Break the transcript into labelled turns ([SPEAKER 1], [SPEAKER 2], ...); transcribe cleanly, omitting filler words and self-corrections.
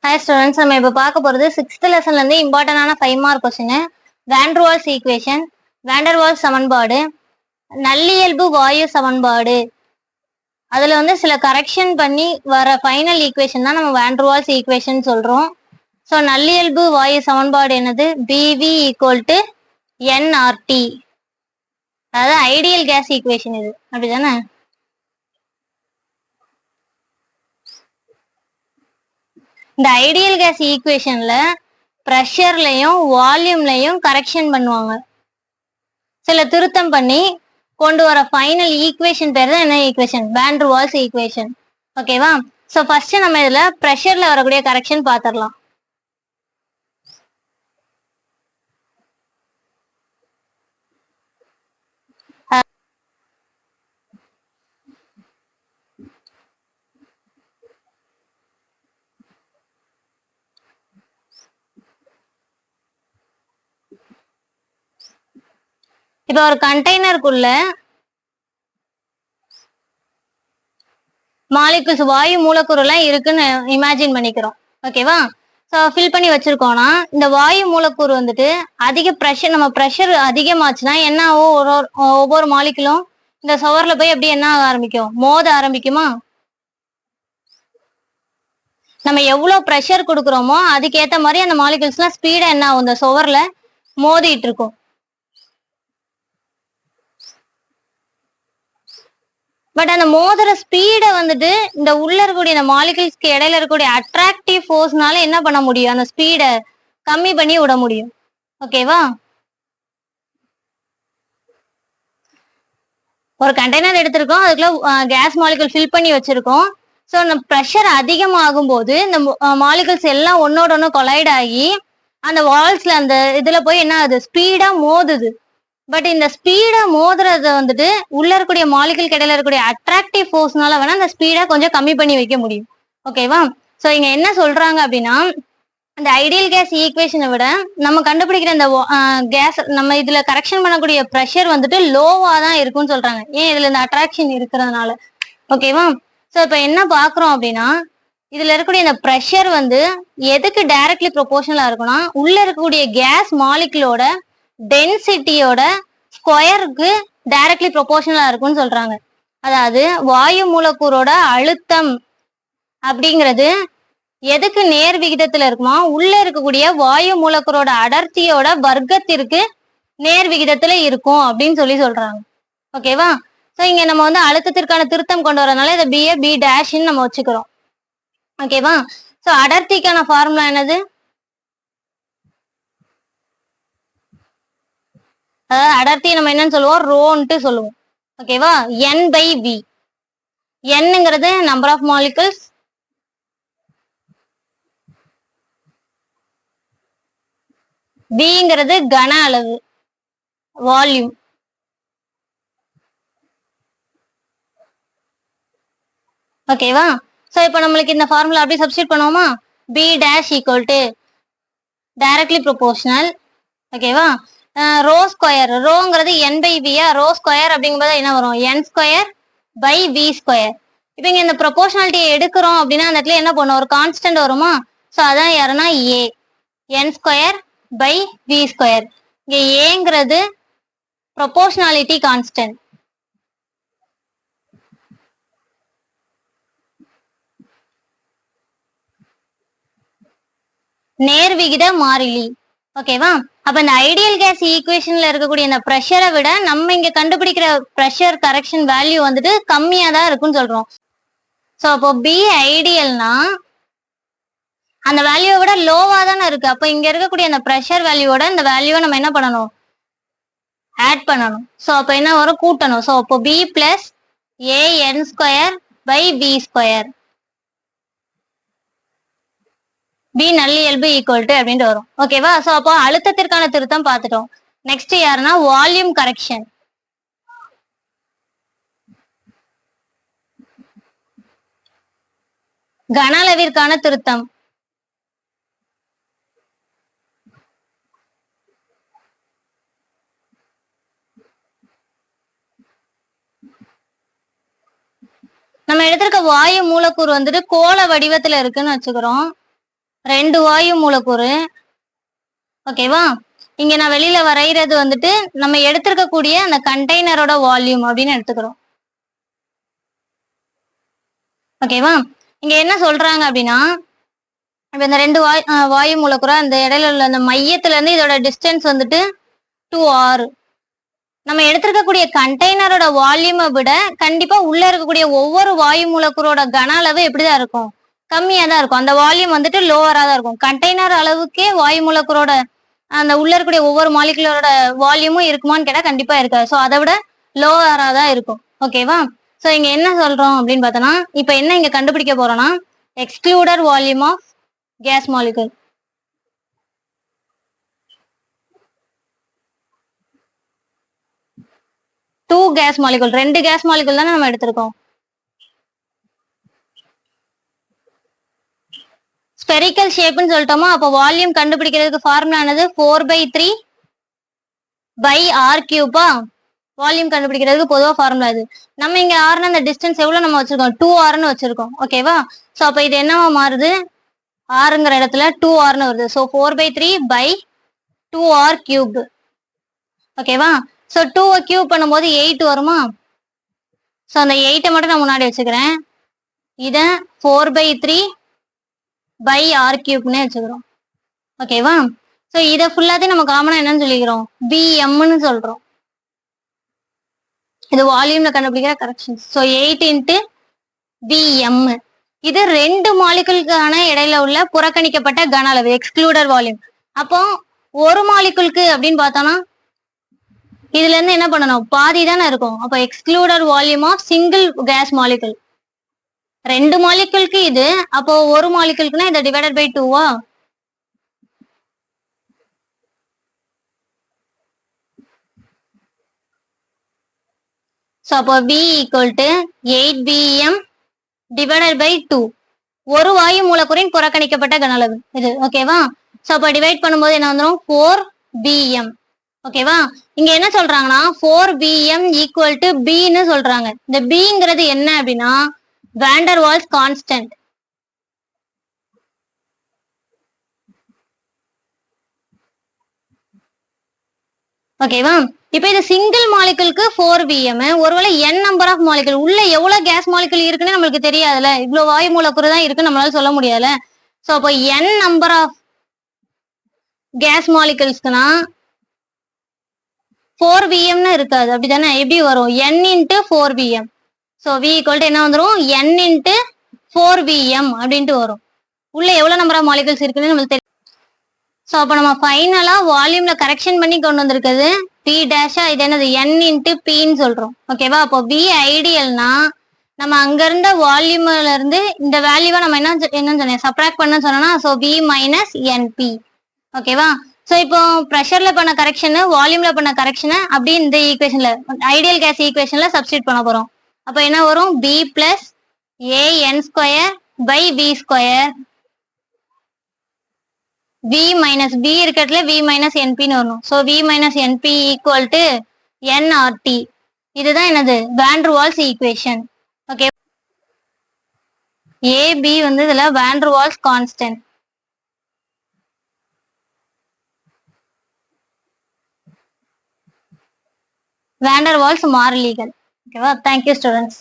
[SPEAKER 1] Hi students, நம்ம இப்ப பார்க்க போறது 6th லெசன்ல இருந்து இம்பார்ட்டன்டான 5 மார்க் क्वेश्चन. வான் டெர் வால்ஸ் ஈக்குவேஷன், வான் டெர் வால்ஸ் சமன்பாடு, நல்லியல்பு வாயு சமன்பாடு. அதுல வந்து சில கரெக்ஷன் பண்ணி வர ஃபைனல் ஈக்குவேஷன் தான் நம்ம வான் டெர் வால்ஸ் ஈக்குவேஷன் சொல்றோம். ஸோ நல்லியல்பு வாயு சமன்பாடு என்னது? BV = nRT. அதாவது ஐடியல் கேஸ் ஈக்குவேஷன் இது, அப்படிதானே? இந்த ஐடியல் கேஸ் ஈக்குவேஷன்ல ப்ரெஷர்லையும் வால்யூம்லையும் கரெக்ஷன் பண்ணுவாங்க, சில திருத்தம் பண்ணி கொண்டு வர ஃபைனல் ஈக்குவேஷன் பேர் தான் என்ன ஈக்குவேஷன்? வான் டெர் வால்ஸ் ஈக்குவேஷன். ஓகேவா? ஸோ ஃபர்ஸ்ட் நம்ம இதுல ப்ரெஷர்ல வரக்கூடிய கரெக்ஷன் பார்த்துடலாம். இப்போ ஒரு கண்டெய்னருக்குள்ள மாலிகுல்ஸ் வாயு மூலக்கூறு எல்லாம் இருக்குன்னு இமேஜின் பண்ணிக்கிறோம். ஓகேவா? ஸோ ஃபில் பண்ணி வச்சிருக்கோம்னா இந்த வாயு மூலக்கூறு வந்துட்டு அதிக ப்ரெஷர், நம்ம ப்ரெஷர் அதிகமாச்சுன்னா என்ன ஆகும்? ஒவ்வொரு மாலிகுலும் இந்த சுவர்ல போய் எப்படி என்ன ஆக ஆரம்பிக்கும்? மோத ஆரம்பிக்குமா? நம்ம எவ்வளவு ப்ரெஷர் கொடுக்குறோமோ அதுக்கேற்ற மாதிரி அந்த மாலிகுல்ஸ்லாம் ஸ்பீடா என்ன ஆகும்? இந்த சுவர்ல மோதிட்டு இருக்கும். பட் அந்த மோதிர ஸ்பீடை வந்துட்டு இந்த உள்ள இருக்கக்கூடிய இந்த மாலிகுல்ஸ்க்கு இடையில இருக்கக்கூடிய அட்ராக்டிவ் ஃபோர்ஸ்னால என்ன பண்ண முடியும்? அந்த ஸ்பீடை கம்மி பண்ணி விட முடியும். ஓகேவா? ஒரு கண்டெய்னர் எடுத்திருக்கோம், அதுக்குள்ள கேஸ் மாலிகுல் ஃபில் பண்ணி வச்சிருக்கோம். ஸோ நம்ம ப்ரெஷர் அதிகமாகும் போது இந்த மாலிகுல்ஸ் எல்லாம் ஒன்னோட ஒன்று கொலைட் ஆகி அந்த வால்ஸ்ல அந்த இதுல போய் என்ன ஆகுது? ஸ்பீடா மோதுது. பட் இந்த ஸ்பீடா மோதுறத வந்துட்டு உள்ள இருக்கக்கூடிய மாலிகுல் இடையில இருக்கக்கூடிய அட்ராக்டிவ் ஃபோர்ஸ்னால வேணா அந்த ஸ்பீடா கொஞ்சம் கம்மி பண்ணி வைக்க முடியும். ஓகேவா? ஸோ இங்க என்ன சொல்றாங்க அப்படின்னா, அந்த ஐடியல் கேஸ் ஈக்குவேஷனை விட நம்ம கண்டுபிடிக்கிற இந்த கேஸ் நம்ம இதுல கரெக்ஷன் பண்ணக்கூடிய ப்ரெஷர் வந்துட்டு லோவா தான் இருக்கும்னு சொல்றாங்க. ஏன்? இதுல இந்த அட்ராக்ஷன் இருக்கிறதுனால. ஓகேவா? ஸோ இப்போ என்ன பாக்குறோம் அப்படின்னா, இதுல இருக்கக்கூடிய இந்த ப்ரெஷர் வந்து எதுக்கு டைரக்ட்லி ப்ரொபோர்ஷனலா இருக்கும்னா, உள்ள இருக்கக்கூடிய கேஸ் மாலிகுலோட டென்சிட்டியோட ஸ்கொயருக்கு டைரக்ட்லி ப்ரொபோர்ஷனலா இருக்கும்னு சொல்றாங்க. அதாவது வாயு மூலக்கூறோட அழுத்தம் அப்படிங்கிறது எதுக்கு நேர் விகிதத்துல இருக்குமா? உள்ள இருக்கக்கூடிய வாயு மூலக்கூறோட அடர்த்தியோட வர்க்கத்திற்கு நேர் விகிதத்துல இருக்கும் அப்படின்னு சொல்றாங்க. ஓகேவா? ஸோ இங்க நம்ம வந்து அழுத்தத்திற்கான திருத்தம் கொண்டு வரதுனால இதை பி டேஷ்ன்னு நம்ம வச்சுக்கிறோம். ஓகேவா? ஸோ அடர்த்திக்கான ஃபார்முலா என்னது? அதாவது அடர்த்தியை நம்ம என்னன்னு சொல்லுவோம்? ரோன்ட்டு சொல்லுவோம். ஓகேவா? N/V. Nங்கிறது நம்பர் ஆஃப் மாலிகுல்ஸ், Vங்கிறது கன அளவு, வால்யூம். ஓகேவா? ஸோ இப்போ நம்மளுக்கு இந்த ஃபார்முலா அப்படி சப்ஸ்டியூட் பண்ணுவோமா? B' = directly proportional. ஓகேவா? ரோ ஸ்கொயர், ரோங்கிறது N/V. ரோ ஸ்கொயர் அப்படிங்கும்போது என்ன வரும்? N²/V². இப்போ இங்க இந்த ப்ரொபோர்ஷனாலிட்டியை எடுக்கிறோம் அப்படின்னா அந்த இடத்துல என்ன பண்ணும்? ஒரு கான்ஸ்டன்ட் வருமா? ஸோ அதான் யாருன்னா A, N²/V². இங்க ஏங்கிறது ப்ரொபோர்ஷனாலிட்டி கான்ஸ்டன்ட். நேர்விகித மாறிலி. ஓகேவா? அப்ப இந்த ஐடியல் கேஸ் ஈக்குவேஷன்ல இருக்கக்கூடிய இந்த ப்ரெஷரை விட நம்ம இங்க கண்டுபிடிக்கிற ப்ரெஷர் கரெக்ஷன் வேல்யூ வந்துட்டு கம்மியா தான் இருக்குன்னு சொல்றோம். ஸோ அப்போ பி ஐடியல்னா அந்த வேல்யூவை விட லோவா தானே இருக்கு. அப்போ இங்க இருக்கக்கூடிய அந்த ப்ரெஷர் வேல்யூவோட இந்த வேல்யூவை நம்ம என்ன பண்ணணும்? ஆட் பண்ணணும். ஸோ அப்போ என்ன வரும்? கூட்டணும். ஸோ அப்போ B + AN²/V². B நல்லியல்பு ஈக்குவல் அப்படின்ட்டு வரும். ஓகேவா? ஸோ அப்போ அழுத்தத்திற்கான திருத்தம் பார்த்துட்டோம். நெக்ஸ்ட் யாருன்னா வால்யூம் கரெக்ஷன். கன அளவிற்கான திருத்தம். நம்ம எடுத்திருக்க வாயு மூலக்கூறு வந்துட்டு கோள வடிவத்துல இருக்குன்னு வச்சுக்கிறோம். 2 வாயு மூலக்கூறு. ஓகேவா? இங்க நான் வெளியில வரைகிறது வந்துட்டு நம்ம எடுத்திருக்கக்கூடிய அந்த கண்டெய்னரோட வால்யூம் அப்படின்னு எடுத்துக்கிறோம். ஓகேவா? இங்க என்ன சொல்றாங்க அப்படின்னா, இப்ப இந்த 2 வாயு மூலக்கூறா அந்த இடையில உள்ள அந்த மையத்துல இருந்து இதோட டிஸ்டன்ஸ் வந்துட்டு 2r. நம்ம எடுத்திருக்கக்கூடிய கண்டெய்னரோட வால்யூமை விட கண்டிப்பா உள்ள இருக்கக்கூடிய ஒவ்வொரு வாயு மூலக்கூறோட கன அளவு எப்படிதான் இருக்கும்? கம்மியா தான் இருக்கும். அந்த வால்யூம் வந்துட்டு லோவரா தான் இருக்கும். கண்டெய்னர் அளவுக்கே வாயு மூலக்கூறோட அந்த உள்ள இருக்கக்கூடிய ஒவ்வொரு மாலிகுலரோட வால்யூமும் இருக்குமான்னு கேட்டா கண்டிப்பா இருக்காது. ஸோ அதை விட லோவரா தான் இருக்கும். ஓகேவா? ஸோ இங்க என்ன சொல்றோம் அப்படின்னு பார்த்தோம்னா, இப்ப என்ன இங்க கண்டுபிடிக்க போறோம்னா, excluded volume of gas molecule. Two gas molecule, 2 gas molecule தானே நம்ம எடுத்திருக்கோம். ஸ்பெரிக்கல் ஷேப்னு சொல்லிட்டோமா, அப்போ வால்யூம் கண்டுபிடிக்கிறதுக்கு ஃபார்முலா என்னது? 4/3 பை ஆர் கியூப்பா. வால்யூம் கண்டுபிடிக்கிறதுக்கு பொதுவாக ஃபார்முலா இது. நம்ம இங்க ஆர்னு அந்த டிஸ்டன்ஸ் எவ்வளவு நம்ம வச்சிருக்கோம்? 2r வச்சிருக்கோம். ஓகேவா? ஸோ அப்போ இது என்னவா மாறுது? ஆறுங்கிற இடத்துல 2r வருது. So 4/3 pi 2r cube. ஓகேவா? ஸோ 2 கியூப் பண்ணும்போது 8 வருமா? ஸோ அந்த 8 மட்டும் நான் முன்னாடி வச்சுக்கிறேன். இதை 4/3 பை ஆர் கியூப்னே வச்சுக்கிறோம். ஓகேவா? ஸோ இதை ஃபுல்லாத்தையும் நம்ம காமனா என்னன்னு சொல்லிக்கிறோம்? பிஎம்னு சொல்றோம். இது வால்யூம்ல கண்டுபிடிக்கிற கரெக்ஷன்ஸ். So 8 into PM. இது 2 மாலிகுலுக்கான இடையில உள்ள புறக்கணிக்கப்பட்ட கன அளவு, எக்ஸ்க்ளூடர் வால்யூம். அப்போ ஒரு மாலிகுலுக்கு அப்படின்னு பார்த்தோம்னா இதுல இருந்து என்ன பண்ணணும்? பாதி தானே இருக்கும். அப்போ excluded volume of single gas molecule. 2 மாலிகுலுக்கு இது, அப்போ ஒரு மாலிகுலுக்குன்னா இதை டிவைடட் பை 2வா? ஸோ அப்போ B equal to 8bm divided by 2. ஒரு வாயு மூலக்கூறின் புறக்கணிக்கப்பட்ட கன அளவு இது. ஓகேவா? ஸோ அப்போ டிவைட் பண்ணும்போது என்ன வந்துடும்? 4bm. ஓகேவா? இங்க என்ன சொல்றாங்கன்னா 4bm ஈக்குவல் டு பின்னு சொல்றாங்க. இந்த பிங்கிறது என்ன அப்படின்னா வாண்டர் வால்ஸ் கான்ஸ்டன்ட். ஓகேவா? இப்ப இது சிங்கிள் மாலிகுலுக்கு 4bm. ஒருவேளை n நம்பர் ஆஃப் மாலிகுல், உள்ள எவ்வளவு கேஸ் மாலிகுல் இருக்குன்னு நம்மளுக்கு தெரியாதுல. இவ்வளவு வாயு மூலக்கூறு தான் இருக்குன்னு நம்மளால சொல்ல முடியாதுல. சோ அப்போ n நம்பர் ஆஃப் கேஸ் மாலிகுல்ஸ்க்குனா 4bmனு இருக்காது. அப்படிதானே? எப்படி வரும்? n into 4bm. So v equal to என்ன வந்துடும்? n இன்ட்டு 4bm அப்படின்ட்டு வரும். உள்ள எவ்வளவு நம்பர் ஆஃப் மாலிகுல்ஸ் இருக்குன்னு நம்மளுக்கு தெரியும். ஸோ அப்போ நம்ம ஃபைனலா வால்யூம்ல கரெக்ஷன் பண்ணி கொண்டு வந்திருக்கிறது பி டேஷா. இது என்னது? n இன்ட்டு பின்னு சொல்றோம். ஓகேவா? அப்போ பி ஐடியல்னா நம்ம அங்க இருந்த வால்யூம்ல இருந்து இந்த வேல்யூவை நம்ம என்ன சொன்னேன்? சப்ராக்ட் பண்ண சொன்னோம்னா ஸோ பி மைனஸ் என்பி. ஓகேவா? ஸோ இப்போ ப்ரெஷர்ல பண்ண கரெக்ஷன், வால்யூம்ல பண்ண கரெக்ஷனை அப்படி இந்த ஈக்குவேஷன்ல ஐடியல் கேஸ் ஈக்குவேஷன்ல சப்ஸ்டியூட் பண்ண போறோம். அப்போ என்ன வரும்? P plus a n square by P square. v minus b இருக்கிறதுல v மைனஸ் என்பின்னு வரணும். So v minus n b equal to nRT. இதுதான் என்னது? Van der Waals equation. Okay, AB வந்து இதுல van der Waals constant. Van der Waals மாறிலிகள். ஓகேவா? Thank you students.